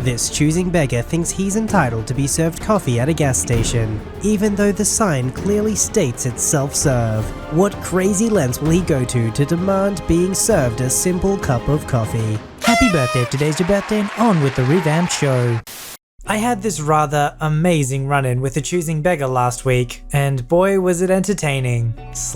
This choosing beggar thinks he's entitled to be served coffee at a gas station, even though the sign clearly states it's self-serve. What crazy lengths will he go to demand being served a simple cup of coffee? Happy birthday if today's your birthday, and on with the revamped show. I had this rather amazing run-in with a choosing beggar last week, and boy was it entertaining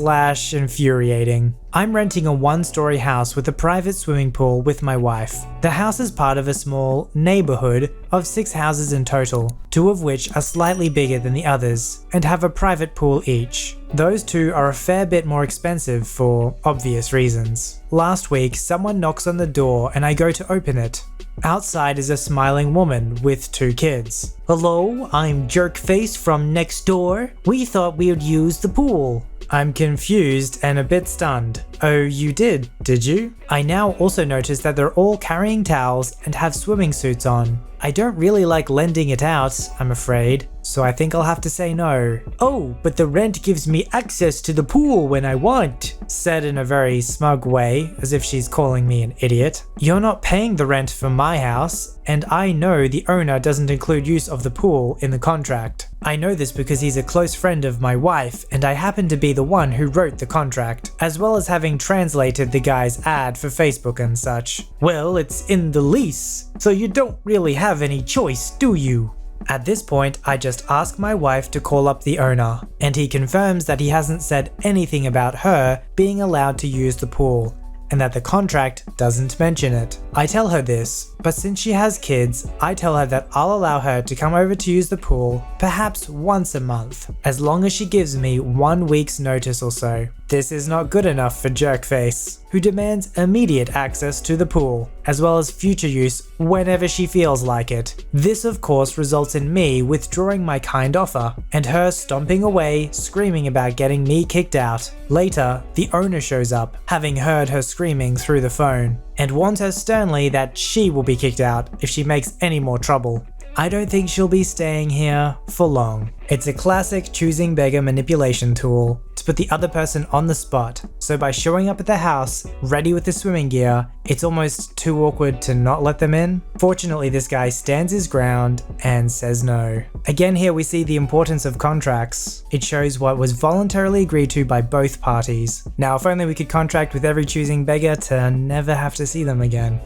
/ infuriating. I'm renting a one-story house with a private swimming pool with my wife. The house is part of a small neighborhood of 6 houses in total, 2 of which are slightly bigger than the others and have a private pool each. Those 2 are a fair bit more expensive for obvious reasons. Last week, someone knocks on the door and I go to open it. Outside is a smiling woman with 2 kids. "Hello, I'm Jerkface from next door. We thought we would use the pool." I'm confused and a bit stunned. "Oh, you did you?" I now also notice that they're all carrying towels and have swimming suits on. I don't really like lending it out, I'm afraid, so I think I'll have to say no. "Oh, but the rent gives me access to the pool when I want," said in a very smug way, as if she's calling me an idiot. "You're not paying the rent for my house, and I know the owner doesn't include use of the pool in the contract. I know this because he's a close friend of my wife, and I happen to be the one who wrote the contract, as well as having translated the guy's ad for Facebook and such." "Well, it's in the lease, so you don't really have any choice, do you?" At this point, I just ask my wife to call up the owner, and he confirms that he hasn't said anything about her being allowed to use the pool, and that the contract doesn't mention it. I tell her this, but since she has kids, I tell her that I'll allow her to come over to use the pool perhaps once a month, as long as she gives me 1 week's notice or so. This is not good enough for Jerkface, who demands immediate access to the pool, as well as future use whenever she feels like it. This of course results in me withdrawing my kind offer, and her stomping away, screaming about getting me kicked out. Later, the owner shows up, having heard her screaming through the phone, and warns her sternly that she will be kicked out if she makes any more trouble. I don't think she'll be staying here for long. It's a classic choosing beggar manipulation tool to put the other person on the spot, so by showing up at the house, ready with the swimming gear, it's almost too awkward to not let them in. Fortunately, this guy stands his ground and says no. Again, here we see the importance of contracts. It shows what was voluntarily agreed to by both parties. Now, if only we could contract with every choosing beggar to never have to see them again.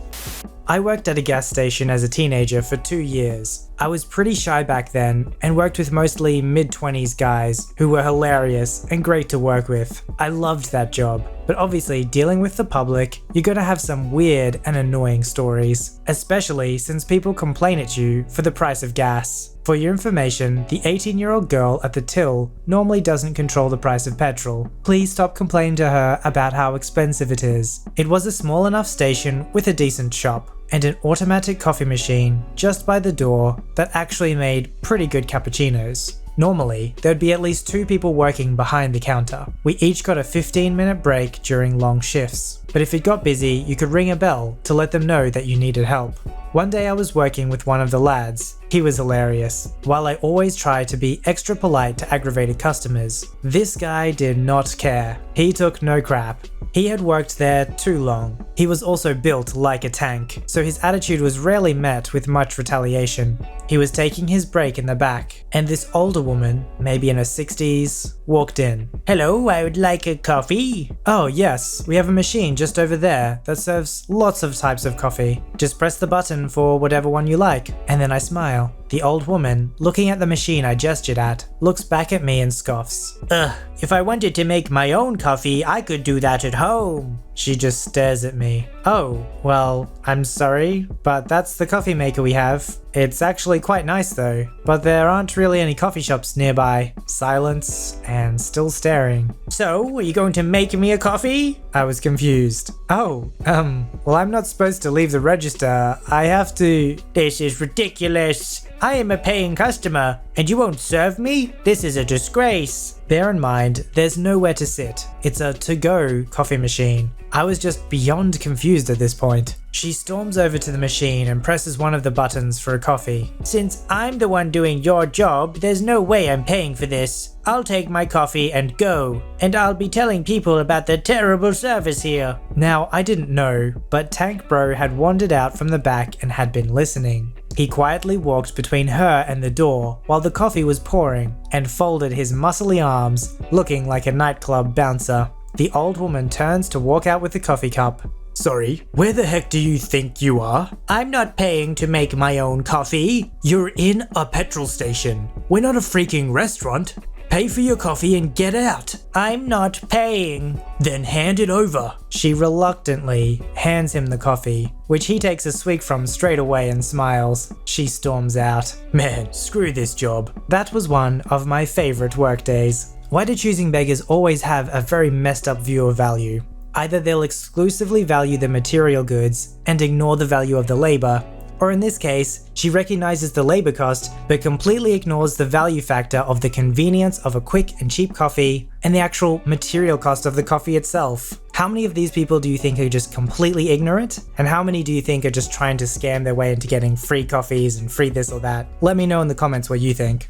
I worked at a gas station as a teenager for 2 years. I was pretty shy back then and worked with mostly mid-20s guys who were hilarious and great to work with. I loved that job, but obviously dealing with the public, you're gonna have some weird and annoying stories, especially since people complain at you for the price of gas. For your information, the 18-year-old girl at the till normally doesn't control the price of petrol. Please stop complaining to her about how expensive it is. It was a small enough station with a decent shop, and an automatic coffee machine just by the door that actually made pretty good cappuccinos. Normally, there'd be at least 2 people working behind the counter. We each got a 15-minute break during long shifts, but if it got busy, you could ring a bell to let them know that you needed help. One day I was working with one of the lads. He was hilarious. While I always try to be extra polite to aggravated customers, this guy did not care. He took no crap. He had worked there too long. He was also built like a tank, so his attitude was rarely met with much retaliation. He was taking his break in the back, and this older woman, maybe in her 60s, walked in. "Hello, I would like a coffee." "Oh yes, we have a machine just over there that serves lots of types of coffee. Just press the button for whatever one you like." And then I smile. The old woman, looking at the machine I gestured at, looks back at me and scoffs. "Ugh, if I wanted to make my own coffee, I could do that at home." She just stares at me. "Oh, well, I'm sorry, but that's the coffee maker we have. It's actually quite nice though, but there aren't really any coffee shops nearby." Silence and still staring. "So, are you going to make me a coffee?" I was confused. "Oh, well, I'm not supposed to leave the register. I have to..." "This is ridiculous. I am a paying customer, and you won't serve me? This is a disgrace." Bear in mind, there's nowhere to sit. It's a to-go coffee machine. I was just beyond confused at this point. She storms over to the machine and presses one of the buttons for a coffee. "Since I'm the one doing your job, there's no way I'm paying for this. I'll take my coffee and go, and I'll be telling people about the terrible service here." Now, I didn't know, but Tank Bro had wandered out from the back and had been listening. He quietly walked between her and the door while the coffee was pouring and folded his muscly arms, looking like a nightclub bouncer. The old woman turns to walk out with the coffee cup. "Sorry, where the heck do you think you are? I'm not paying to make my own coffee. You're in a petrol station. We're not a freaking restaurant. Pay for your coffee and get out." "I'm not paying." "Then hand it over." She reluctantly hands him the coffee, which he takes a swig from straight away and smiles. She storms out. Man, screw this job. That was one of my favorite work days. Why do choosing beggars always have a very messed up view of value? Either they'll exclusively value the material goods and ignore the value of the labor, or in this case, she recognizes the labor cost but completely ignores the value factor of the convenience of a quick and cheap coffee and the actual material cost of the coffee itself. How many of these people do you think are just completely ignorant? And how many do you think are just trying to scam their way into getting free coffees and free this or that? Let me know in the comments what you think.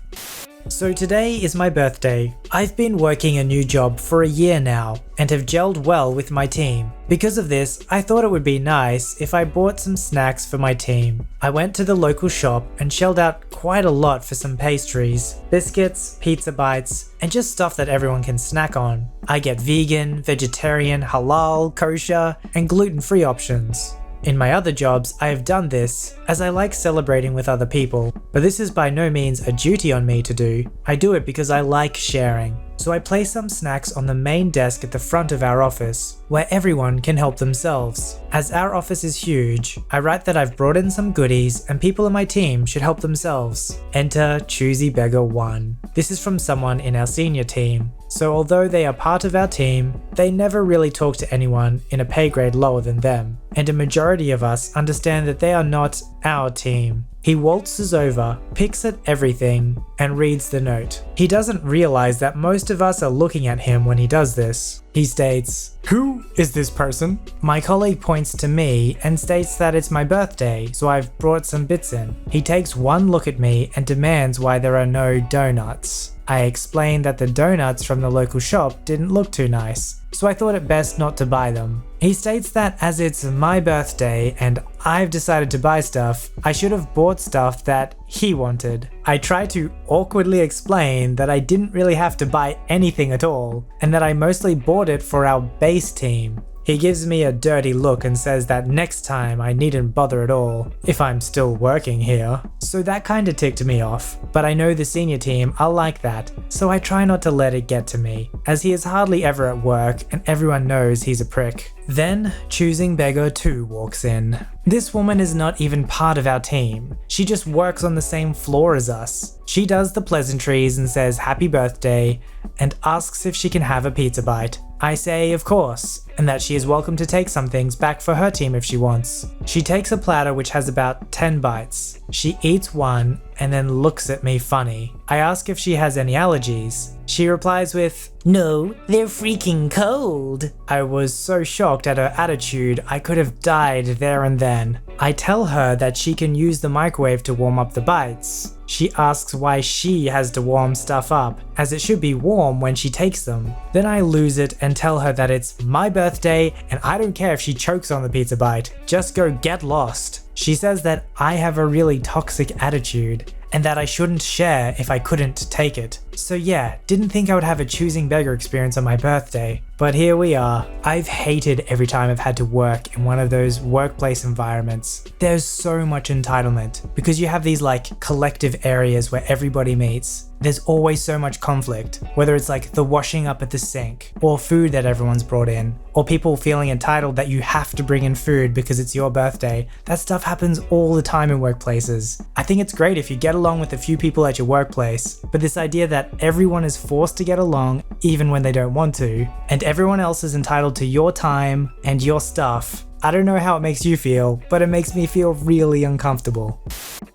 So today is my birthday. I've been working a new job for a year now and have gelled well with my team. Because of this, I thought it would be nice if I bought some snacks for my team. I went to the local shop and shelled out quite a lot for some pastries, biscuits, pizza bites, and just stuff that everyone can snack on. I get vegan, vegetarian, halal, kosher, and gluten-free options. In my other jobs, I have done this as I like celebrating with other people, but this is by no means a duty on me to do. I do it because I like sharing. So I place some snacks on the main desk at the front of our office, where everyone can help themselves. As our office is huge, I write that I've brought in some goodies and people in my team should help themselves. Enter Choosy Beggar 1. This is from someone in our senior team. So although they are part of our team, they never really talk to anyone in a pay grade lower than them, and a majority of us understand that they are not our team. He waltzes over, picks at everything, and reads the note. He doesn't realize that most of us are looking at him when he does this. He states, "Who is this person?" My colleague points to me and states that it's my birthday, so I've brought some bits in. He takes one look at me and demands why there are no donuts. I explained that the donuts from the local shop didn't look too nice, so I thought it best not to buy them. He states that as it's my birthday and I've decided to buy stuff, I should have bought stuff that he wanted. I try to awkwardly explain that I didn't really have to buy anything at all, and that I mostly bought it for our base team. He gives me a dirty look and says that next time I needn't bother at all, if I'm still working here. So that kinda ticked me off, but I know the senior team are like that, so I try not to let it get to me, as he is hardly ever at work and everyone knows he's a prick. Then, Choosing Beggar 2 walks in. This woman is not even part of our team. She just works on the same floor as us. She does the pleasantries and says happy birthday and asks if she can have a pizza bite. I say of course, and that she is welcome to take some things back for her team if she wants. She takes a platter which has about 10 bites. She eats one and then looks at me funny. I ask if she has any allergies. She replies with, "No, they're freaking cold." I was so shocked at her attitude, I could have died there and then. I tell her that she can use the microwave to warm up the bites. She asks why she has to warm stuff up, as it should be warm when she takes them. Then I lose it and tell her that it's my birthday and I don't care if she chokes on the pizza bite. Just go get lost. She says that I have a really toxic attitude and that I shouldn't share if I couldn't take it. So yeah, didn't think I would have a Choosing Beggar experience on my birthday, but here we are. I've hated every time I've had to work in one of those workplace environments. There's so much entitlement because you have these like collective areas where everybody meets. There's always so much conflict, whether it's like the washing up at the sink, or food that everyone's brought in, or people feeling entitled that you have to bring in food because it's your birthday. That stuff happens all the time in workplaces. I think it's great if you get along with a few people at your workplace, but this idea that everyone is forced to get along even when they don't want to, and everyone else is entitled to your time and your stuff, I don't know how it makes you feel, but it makes me feel really uncomfortable.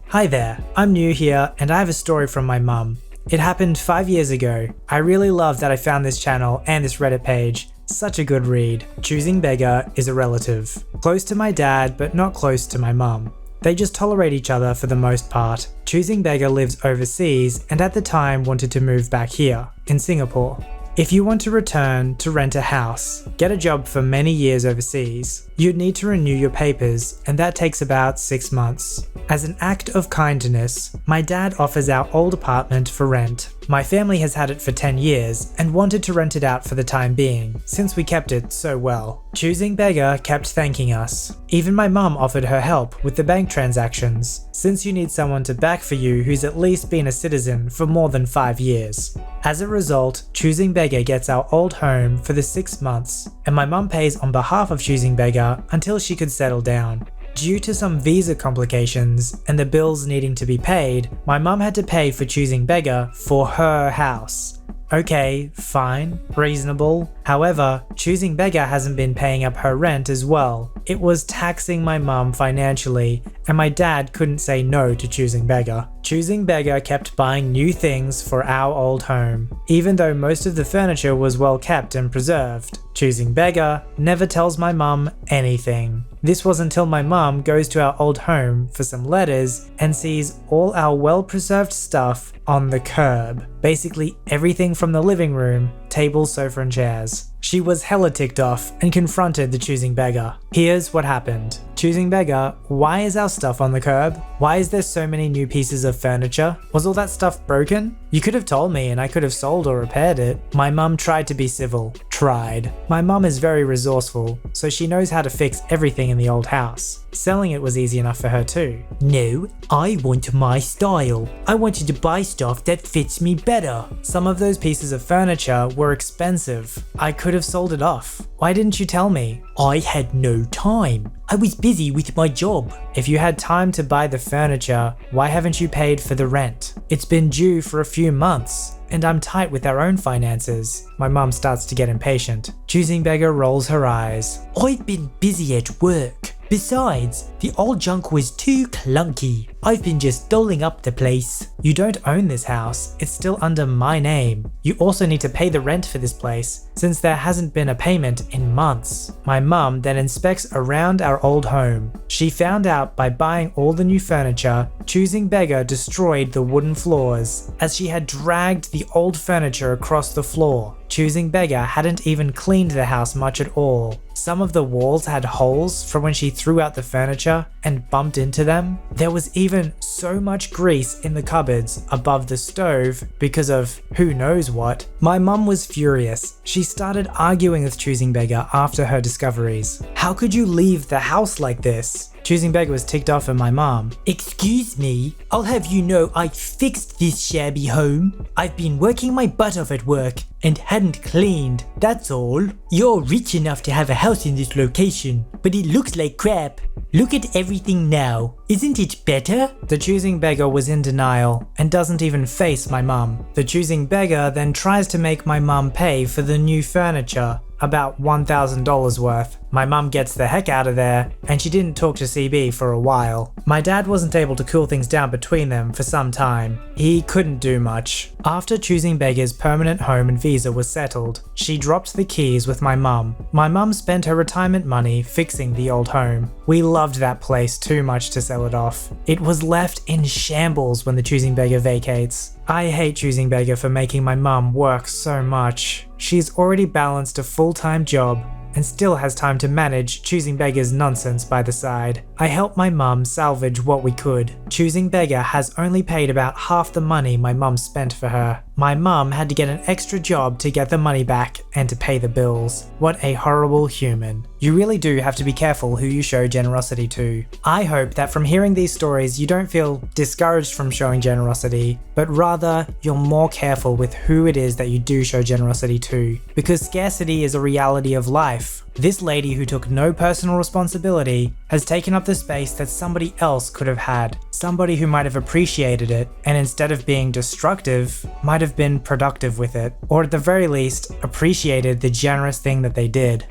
Hi there, I'm new here and I have a story from my mum. It happened 5 years ago. I really love that I found this channel and this Reddit page. Such a good read. Choosing Beggar is a relative. Close to my dad, but not close to my mum. They just tolerate each other for the most part. Choosing Beggar lives overseas and at the time wanted to move back here, in Singapore. If you want to return to rent a house, get a job for many years overseas, you'd need to renew your papers, and that takes about 6 months. As an act of kindness, my dad offers our old apartment for rent. My family has had it for 10 years and wanted to rent it out for the time being, since we kept it so well. Choosing Beggar kept thanking us. Even my mum offered her help with the bank transactions, since you need someone to back for you who's at least been a citizen for more than 5 years. As a result, Choosing Beggar gets our old home for the 6 months, and my mum pays on behalf of Choosing Beggar until she could settle down. Due to some visa complications and the bills needing to be paid, my mum had to pay for Choosing Beggar for her house. Okay, fine, reasonable. However, Choosing Beggar hasn't been paying up her rent as well. It was taxing my mum financially, and my dad couldn't say no to Choosing Beggar. Choosing Beggar kept buying new things for our old home, even though most of the furniture was well kept and preserved. Choosing Beggar never tells my mum anything. This was until my mum goes to our old home for some letters and sees all our well-preserved stuff on the curb. Basically everything from the living room, tables, sofa and chairs. She was hella ticked off and confronted the Choosing Beggar. Here's what happened. Choosing Beggar, why is our stuff on the curb? Why is there so many new pieces of furniture? Was all that stuff broken? You could have told me and I could have sold or repaired it. My mum tried to be civil. Tried. My mum is very resourceful, so she knows how to fix everything in the old house. Selling it was easy enough for her too. No, I want my style. I wanted to buy stuff that fits me better. Some of those pieces of furniture were expensive. I could have sold it off. Why didn't you tell me? I had no time. I was busy with my job. If you had time to buy the furniture, why haven't you paid for the rent? It's been due for a few months, and I'm tight with our own finances. My mum starts to get impatient. Choosing Beggar rolls her eyes. I've been busy at work. Besides, the old junk was too clunky. I've been just doling up the place. You don't own this house, it's still under my name. You also need to pay the rent for this place, since there hasn't been a payment in months. My mum then inspects around our old home. She found out by buying all the new furniture, Choosing Beggar destroyed the wooden floors, as she had dragged the old furniture across the floor. Choosing Beggar hadn't even cleaned the house much at all. Some of the walls had holes from when she threw out the furniture and bumped into them. There was even so much grease in the cupboards above the stove because of who knows what. My mum was furious. She started arguing with Choosing Beggar after her discoveries. How could you leave the house like this? Choosing Beggar was ticked off at my mom. Excuse me, I'll have you know I fixed this shabby home. I've been working my butt off at work and hadn't cleaned, that's all. You're rich enough to have a house in this location, but it looks like crap. Look at everything now. Isn't it better? The Choosing Beggar was in denial and doesn't even face my mum. The Choosing Beggar then tries to make my mum pay for the new furniture, about $1,000 worth. My mum gets the heck out of there, and she didn't talk to CB for a while. My dad wasn't able to cool things down between them for some time. He couldn't do much. After Choosing Beggar's permanent home and visa was settled, she dropped the keys with my mum. My mum spent her retirement money fixing the old home. We loved that place too much to sell it off. It was left in shambles when the Choosing Beggar vacates. I hate Choosing Beggar for making my mum work so much. She's already balanced a full-time job and still has time to manage Choosing Beggar's nonsense by the side. I helped my mum salvage what we could. Choosing Beggar has only paid about half the money my mum spent for her. My mum had to get an extra job to get the money back and to pay the bills. What a horrible human. You really do have to be careful who you show generosity to. I hope that from hearing these stories you don't feel discouraged from showing generosity, but rather you're more careful with who it is that you do show generosity to, because scarcity is a reality of life. This lady who took no personal responsibility has taken up the space that somebody else could have had. Somebody who might have appreciated it, and instead of being destructive, might have been productive with it, or at the very least, appreciated the generous thing that they did.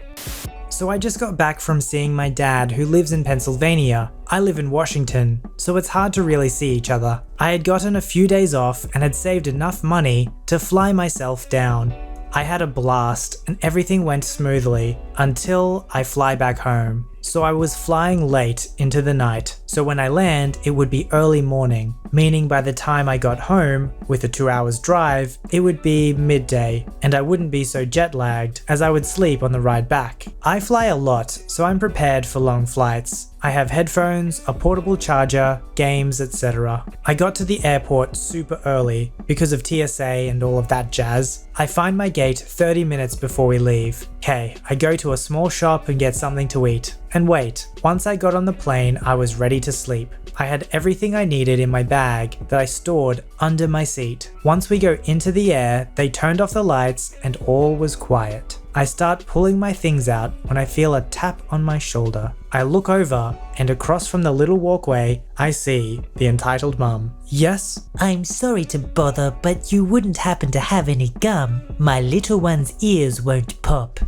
So I just got back from seeing my dad, who lives in Pennsylvania. I live in Washington, so it's hard to really see each other. I had gotten a few days off and had saved enough money to fly myself down. I had a blast and everything went smoothly until I fly back home. so I was flying late into the night. So when I land, it would be early morning, meaning by the time I got home, with a 2 hours drive, it would be midday, and I wouldn't be so jet lagged as I would sleep on the ride back. I fly a lot, so I'm prepared for long flights. I have headphones, a portable charger, games, etc. I got to the airport super early because of TSA and all of that jazz. I find my gate 30 minutes before we leave. Okay, I go to a small shop and get something to eat. And wait, once I got on the plane, I was ready to sleep. I had everything I needed in my bag that I stored under my seat. Once we go into the air, they turned off the lights and all was quiet. I start pulling my things out when I feel a tap on my shoulder. I look over and across from the little walkway, I see the entitled mum. Yes? I'm sorry to bother, but you wouldn't happen to have any gum. My little one's ears won't pop.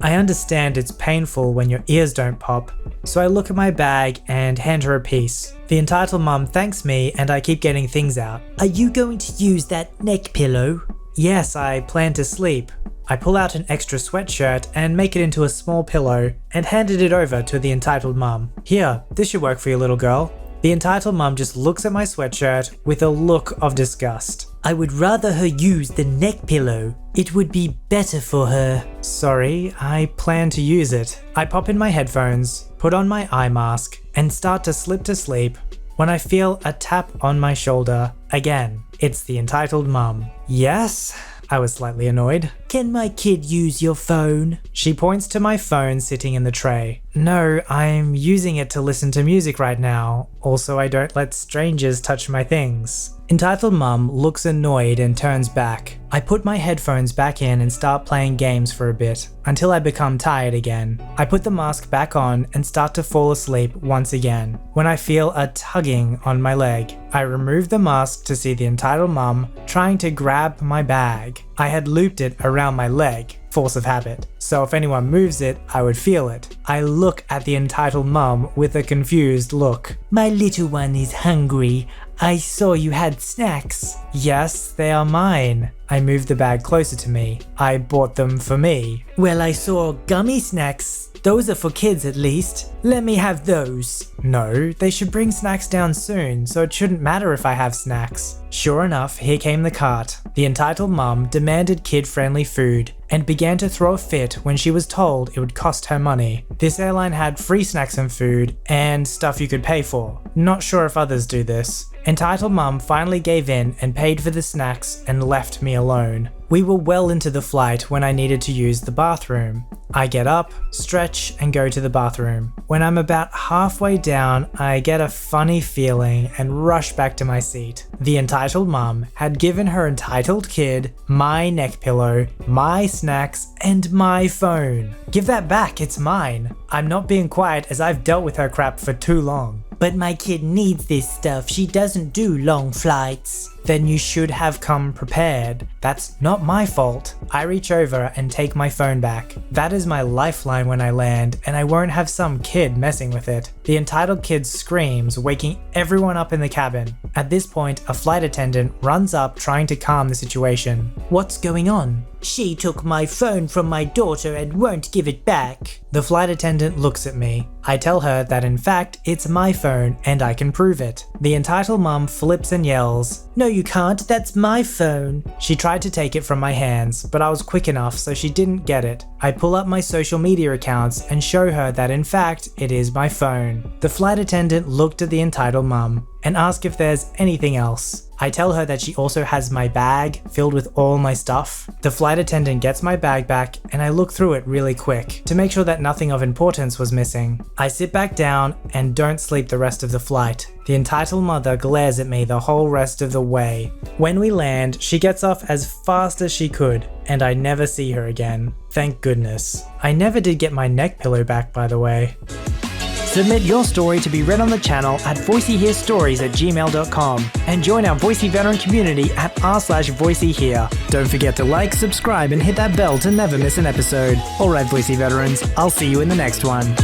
I understand it's painful when your ears don't pop, so I look at my bag and hand her a piece. The entitled mum thanks me and I keep getting things out. Are you going to use that neck pillow? Yes, I plan to sleep. I pull out an extra sweatshirt and make it into a small pillow and handed it over to the entitled mum. Here, this should work for your little girl. The entitled mum just looks at my sweatshirt with a look of disgust. I would rather her use the neck pillow. It would be better for her. Sorry, I plan to use it. I pop in my headphones, put on my eye mask, and start to slip to sleep when I feel a tap on my shoulder. Again, it's the entitled mum. Yes? I was slightly annoyed. Can my kid use your phone? She points to my phone sitting in the tray. No, I'm using it to listen to music right now. Also, I don't let strangers touch my things. Entitled mum looks annoyed and turns back. I put my headphones back in and start playing games for a bit, until I become tired again. I put the mask back on and start to fall asleep once again, when I feel a tugging on my leg. I remove the mask to see the entitled mum trying to grab my bag. I had looped it around my leg, force of habit, so if anyone moves it, I would feel it. I look at the entitled mum with a confused look. My little one is hungry. I saw you had snacks. Yes, they are mine. I moved the bag closer to me. I bought them for me. Well, I saw gummy snacks. Those are for kids at least. Let me have those. No, they should bring snacks down soon, so it shouldn't matter if I have snacks. Sure enough, here came the cart. The entitled mum demanded kid-friendly food and began to throw a fit when she was told it would cost her money. This airline had free snacks and food and stuff you could pay for. Not sure if others do this. Entitled mum finally gave in and paid for the snacks and left me alone. We were well into the flight when I needed to use the bathroom. I get up, stretch, and go to the bathroom. When I'm about halfway down, I get a funny feeling and rush back to my seat. The entitled mum had given her entitled kid my neck pillow, my snacks, and my phone. Give that back, it's mine. I'm not being quiet as I've dealt with her crap for too long. But my kid needs this stuff. She doesn't do long flights. Then you should have come prepared. That's not my fault. I reach over and take my phone back. That is my lifeline when I land, and I won't have some kid messing with it. The entitled kid screams, waking everyone up in the cabin. At this point, a flight attendant runs up trying to calm the situation. What's going on? She took my phone from my daughter and won't give it back. The flight attendant looks at me. I tell her that in fact it's my phone and I can prove it. The entitled mum flips and yells, "No you can't, that's my phone." She tried to take it from my hands, but I was quick enough so she didn't get it. I pull up my social media accounts and show her that in fact it is my phone. The flight attendant looked at the entitled mum and asked if there's anything else. I tell her that she also has my bag filled with all my stuff. The flight attendant gets my bag back and I look through it really quick to make sure that nothing of importance was missing. I sit back down and don't sleep the rest of the flight. The entitled mother glares at me the whole rest of the way. When we land, she gets off as fast as she could and I never see her again. Thank goodness. I never did get my neck pillow back, by the way. Submit your story to be read on the channel at VoiceyHereStories@gmail.com and join our Voicey veteran community at r/VoiceyHere. Don't forget to like, subscribe, and hit that bell to never miss an episode. Alright, Voicey veterans, I'll see you in the next one.